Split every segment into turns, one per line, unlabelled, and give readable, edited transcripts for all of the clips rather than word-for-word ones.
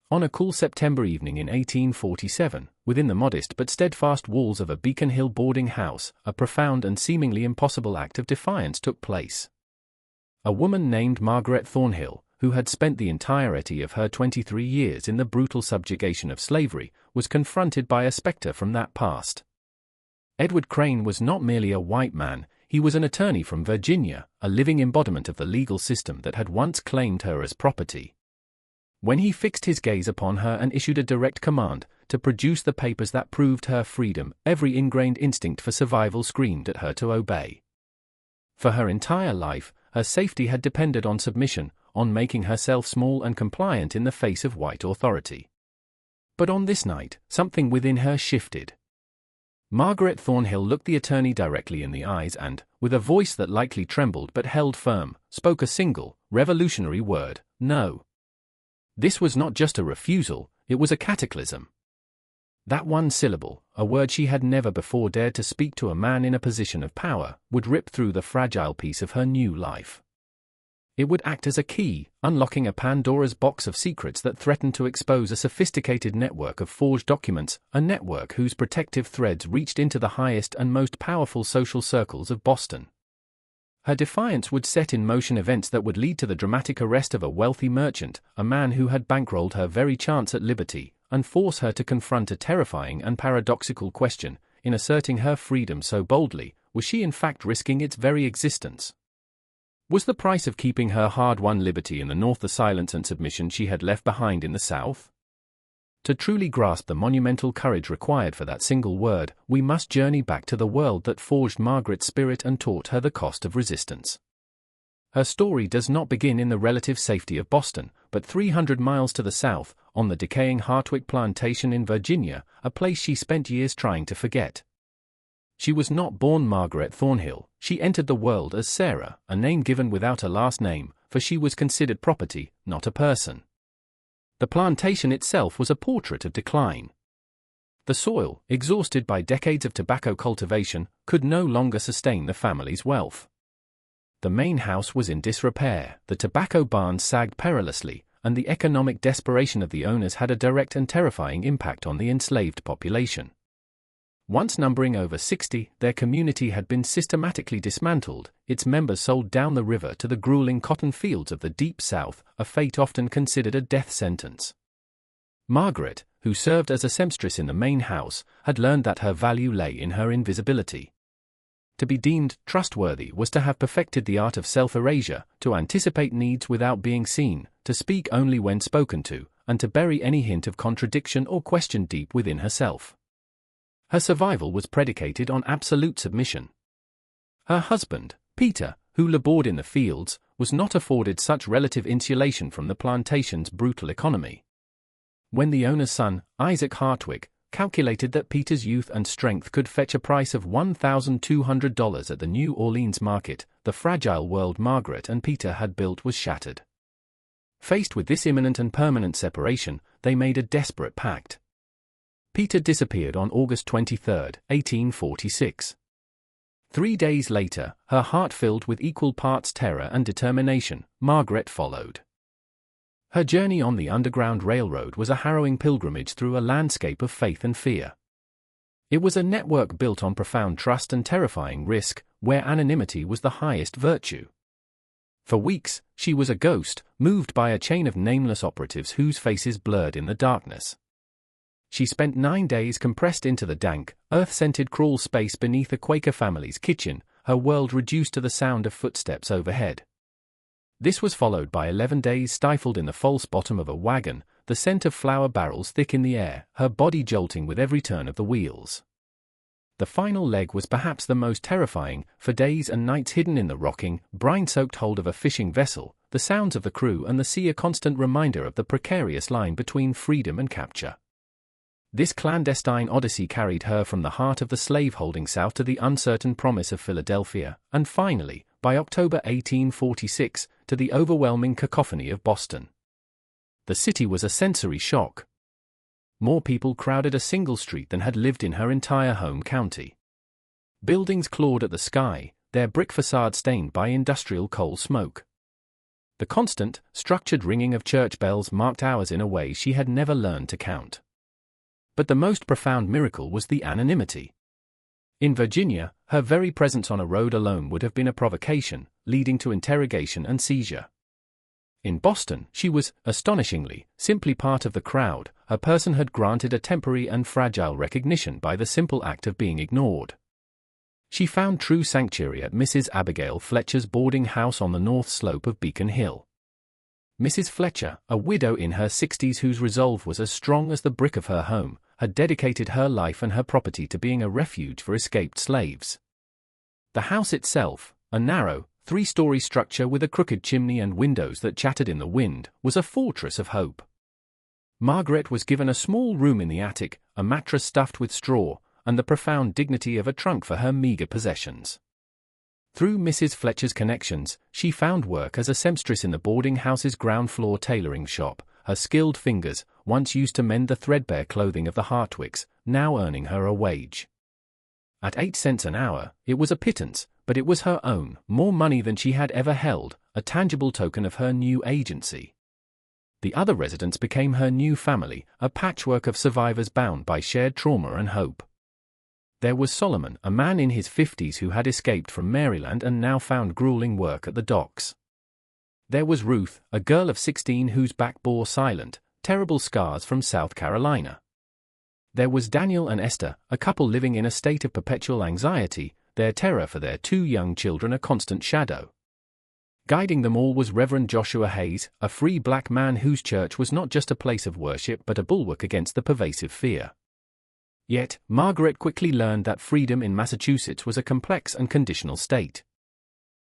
On a cool September evening in 1847, within the modest but steadfast walls of a Beacon Hill boarding house, a profound and seemingly impossible act of defiance took place. A woman named Margaret Thornhill, who had spent the entirety of her 23 years in the brutal subjugation of slavery, was confronted by a specter from that past. Edward Crane was not merely a white man, he was an attorney from Virginia, a living embodiment of the legal system that had once claimed her as property. When he fixed his gaze upon her and issued a direct command to produce the papers that proved her freedom, every ingrained instinct for survival screamed at her to obey. For her entire life, her safety had depended on submission, on making herself small and compliant in the face of white authority. But on this night, something within her shifted. Margaret Thornhill looked the attorney directly in the eyes and, with a voice that likely trembled but held firm, spoke a single, revolutionary word: no. This was not just a refusal, it was a cataclysm. That one syllable, a word she had never before dared to speak to a man in a position of power, would rip through the fragile piece of her new life. It would act as a key, unlocking a Pandora's box of secrets that threatened to expose a sophisticated network of forged documents, a network whose protective threads reached into the highest and most powerful social circles of Boston. Her defiance would set in motion events that would lead to the dramatic arrest of a wealthy merchant, a man who had bankrolled her very chance at liberty, and force her to confront a terrifying and paradoxical question: in asserting her freedom so boldly, was she in fact risking its very existence? Was the price of keeping her hard-won liberty in the North the silence and submission she had left behind in the South? To truly grasp the monumental courage required for that single word, we must journey back to the world that forged Margaret's spirit and taught her the cost of resistance. Her story does not begin in the relative safety of Boston, but 300 miles to the south, on the decaying Hartwick plantation in Virginia, a place she spent years trying to forget. She was not born Margaret Thornhill, she entered the world as Sarah, a name given without a last name, for she was considered property, not a person. The plantation itself was a portrait of decline. The soil, exhausted by decades of tobacco cultivation, could no longer sustain the family's wealth. The main house was in disrepair, the tobacco barns sagged perilously, and the economic desperation of the owners had a direct and terrifying impact on the enslaved population. Once numbering over 60, their community had been systematically dismantled, its members sold down the river to the grueling cotton fields of the Deep South, a fate often considered a death sentence. Margaret, who served as a seamstress in the main house, had learned that her value lay in her invisibility. To be deemed trustworthy was to have perfected the art of self-erasure, to anticipate needs without being seen, to speak only when spoken to, and to bury any hint of contradiction or question deep within herself. Her survival was predicated on absolute submission. Her husband, Peter, who labored in the fields, was not afforded such relative insulation from the plantation's brutal economy. When the owner's son, Isaac Hartwick, calculated that Peter's youth and strength could fetch a price of $1,200 at the New Orleans market, the fragile world Margaret and Peter had built was shattered. Faced with this imminent and permanent separation, they made a desperate pact. Peter disappeared on August 23, 1846. 3 days later, her heart filled with equal parts terror and determination, Margaret followed. Her journey on the Underground Railroad was a harrowing pilgrimage through a landscape of faith and fear. It was a network built on profound trust and terrifying risk, where anonymity was the highest virtue. For weeks, she was a ghost, moved by a chain of nameless operatives whose faces blurred in the darkness. She spent 9 days compressed into the dank, earth-scented crawl space beneath a Quaker family's kitchen, her world reduced to the sound of footsteps overhead. This was followed by 11 days stifled in the false bottom of a wagon, the scent of flour barrels thick in the air, her body jolting with every turn of the wheels. The final leg was perhaps the most terrifying, for days and nights hidden in the rocking, brine-soaked hold of a fishing vessel, the sounds of the crew and the sea a constant reminder of the precarious line between freedom and capture. This clandestine odyssey carried her from the heart of the slave-holding South to the uncertain promise of Philadelphia, and finally, by October 1846, to the overwhelming cacophony of Boston. The city was a sensory shock. More people crowded a single street than had lived in her entire home county. Buildings clawed at the sky, their brick facade stained by industrial coal smoke. The constant, structured ringing of church bells marked hours in a way she had never learned to count. But the most profound miracle was the anonymity. In Virginia, her very presence on a road alone would have been a provocation, leading to interrogation and seizure. In Boston, she was, astonishingly, simply part of the crowd. Her person had granted a temporary and fragile recognition by the simple act of being ignored. She found true sanctuary at Mrs. Abigail Fletcher's boarding house on the north slope of Beacon Hill. Mrs. Fletcher, a widow in her 60s whose resolve was as strong as the brick of her home, had dedicated her life and her property to being a refuge for escaped slaves. The house itself, a narrow, three-story structure with a crooked chimney and windows that chattered in the wind, was a fortress of hope. Margaret was given a small room in the attic, a mattress stuffed with straw, and the profound dignity of a trunk for her meager possessions. Through Mrs. Fletcher's connections, she found work as a seamstress in the boarding house's ground-floor tailoring shop, her skilled fingers, once used to mend the threadbare clothing of the Hartwicks, now earning her a wage. At 8 cents an hour, it was a pittance, but it was her own, more money than she had ever held, a tangible token of her new agency. The other residents became her new family, a patchwork of survivors bound by shared trauma and hope. There was Solomon, a man in his 50s who had escaped from Maryland and now found grueling work at the docks. There was Ruth, a girl of 16 whose back bore silent, terrible scars from South Carolina. There was Daniel and Esther, a couple living in a state of perpetual anxiety, their terror for their 2 young children a constant shadow. Guiding them all was Reverend Joshua Hayes, a free black man whose church was not just a place of worship but a bulwark against the pervasive fear. Yet, Margaret quickly learned that freedom in Massachusetts was a complex and conditional state.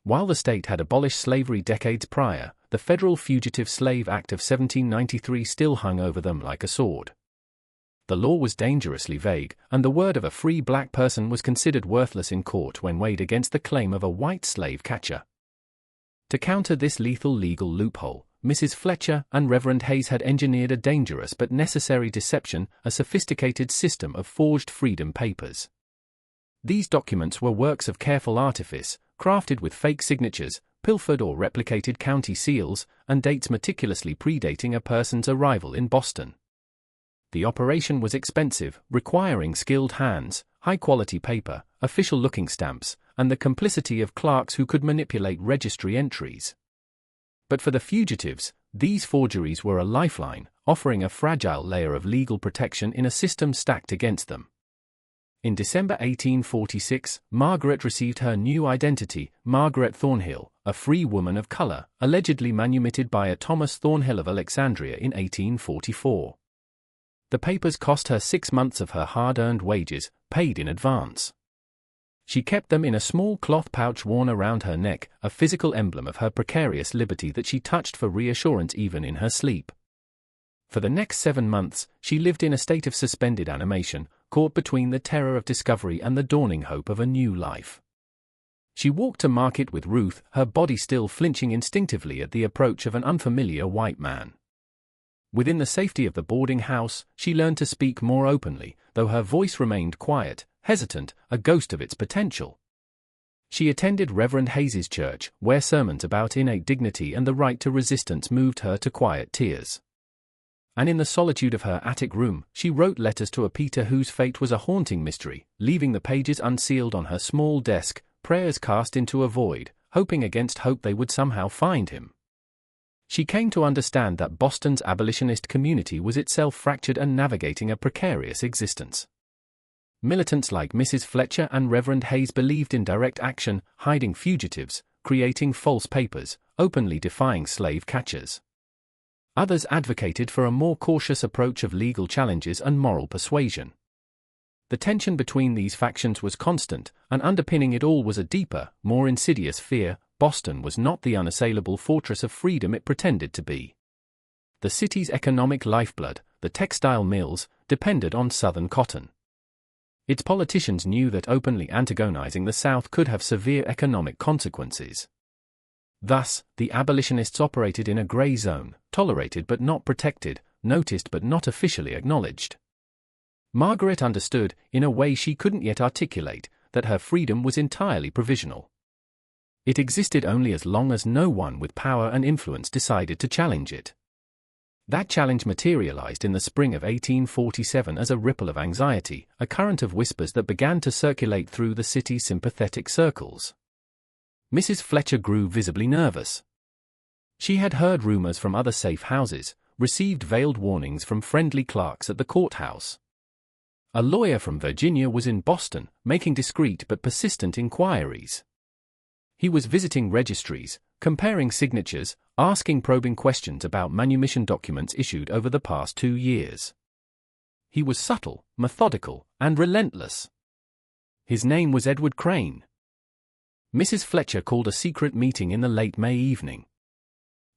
While the state had abolished slavery decades prior, the Federal Fugitive Slave Act of 1793 still hung over them like a sword. The law was dangerously vague, and the word of a free black person was considered worthless in court when weighed against the claim of a white slave catcher. To counter this lethal legal loophole, Mrs. Fletcher and Reverend Hayes had engineered a dangerous but necessary deception, a sophisticated system of forged freedom papers. These documents were works of careful artifice, crafted with fake signatures, pilfered or replicated county seals, and dates meticulously predating a person's arrival in Boston. The operation was expensive, requiring skilled hands, high-quality paper, official-looking stamps, and the complicity of clerks who could manipulate registry entries. But for the fugitives, these forgeries were a lifeline, offering a fragile layer of legal protection in a system stacked against them. In December 1846, Margaret received her new identity, Margaret Thornhill, a free woman of color, allegedly manumitted by a Thomas Thornhill of Alexandria in 1844. The papers cost her 6 months of her hard-earned wages, paid in advance. She kept them in a small cloth pouch worn around her neck, a physical emblem of her precarious liberty that she touched for reassurance even in her sleep. For the next 7 months, she lived in a state of suspended animation, caught between the terror of discovery and the dawning hope of a new life. She walked to market with Ruth, her body still flinching instinctively at the approach of an unfamiliar white man. Within the safety of the boarding house, she learned to speak more openly, though her voice remained quiet, hesitant, a ghost of its potential. She attended Reverend Hayes's church, where sermons about innate dignity and the right to resistance moved her to quiet tears. And in the solitude of her attic room, she wrote letters to a Peter whose fate was a haunting mystery, leaving the pages unsealed on her small desk, prayers cast into a void, hoping against hope they would somehow find him. She came to understand that Boston's abolitionist community was itself fractured and navigating a precarious existence. Militants like Mrs. Fletcher and Reverend Hayes believed in direct action, hiding fugitives, creating false papers, openly defying slave catchers. Others advocated for a more cautious approach of legal challenges and moral persuasion. The tension between these factions was constant, and underpinning it all was a deeper, more insidious fear: Boston was not the unassailable fortress of freedom it pretended to be. The city's economic lifeblood, the textile mills, depended on Southern cotton. Its politicians knew that openly antagonizing the South could have severe economic consequences. Thus, the abolitionists operated in a gray zone, tolerated but not protected, noticed but not officially acknowledged. Margaret understood, in a way she couldn't yet articulate, that her freedom was entirely provisional. It existed only as long as no one with power and influence decided to challenge it. That challenge materialized in the spring of 1847 as a ripple of anxiety, a current of whispers that began to circulate through the city's sympathetic circles. Mrs. Fletcher grew visibly nervous. She had heard rumors from other safe houses, received veiled warnings from friendly clerks at the courthouse. A lawyer from Virginia was in Boston, making discreet but persistent inquiries. He was visiting registries, comparing signatures, asking probing questions about manumission documents issued over the past 2 years. He was subtle, methodical, and relentless. His name was Edward Crane. Mrs. Fletcher called a secret meeting in the late May evening.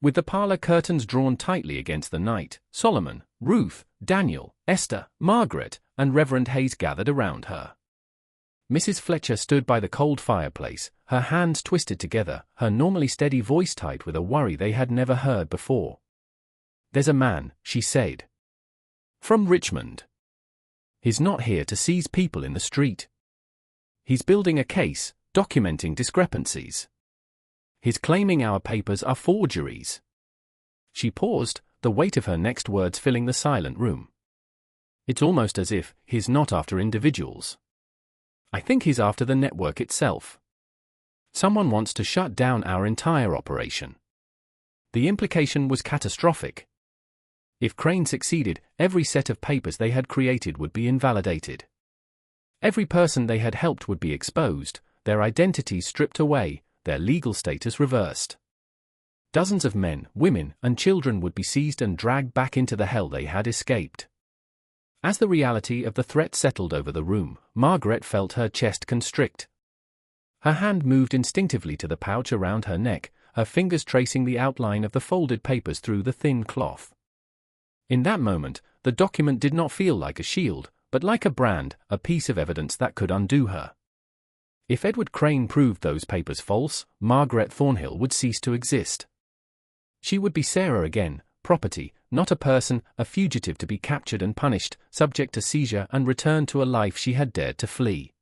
With the parlor curtains drawn tightly against the night, Solomon, Ruth, Daniel, Esther, Margaret, and Reverend Hayes gathered around her. Mrs. Fletcher stood by the cold fireplace, her hands twisted together, her normally steady voice tight with a worry they had never heard before. "There's a man," she said. "From Richmond. He's not here to seize people in the street. He's building a case, documenting discrepancies. He's claiming our papers are forgeries." She paused, the weight of her next words filling the silent room. "It's almost as if he's not after individuals. I think he's after the network itself. Someone wants to shut down our entire operation." The implication was catastrophic. If Crane succeeded, every set of papers they had created would be invalidated. Every person they had helped would be exposed, their identities stripped away, their legal status reversed. Dozens of men, women, and children would be seized and dragged back into the hell they had escaped. As the reality of the threat settled over the room, Margaret felt her chest constrict. Her hand moved instinctively to the pouch around her neck, her fingers tracing the outline of the folded papers through the thin cloth. In that moment, the document did not feel like a shield, but like a brand, a piece of evidence that could undo her. If Edward Crane proved those papers false, Margaret Thornhill would cease to exist. She would be Sarah again, property, not a person, a fugitive to be captured and punished, subject to seizure and returned to a life she had dared to flee.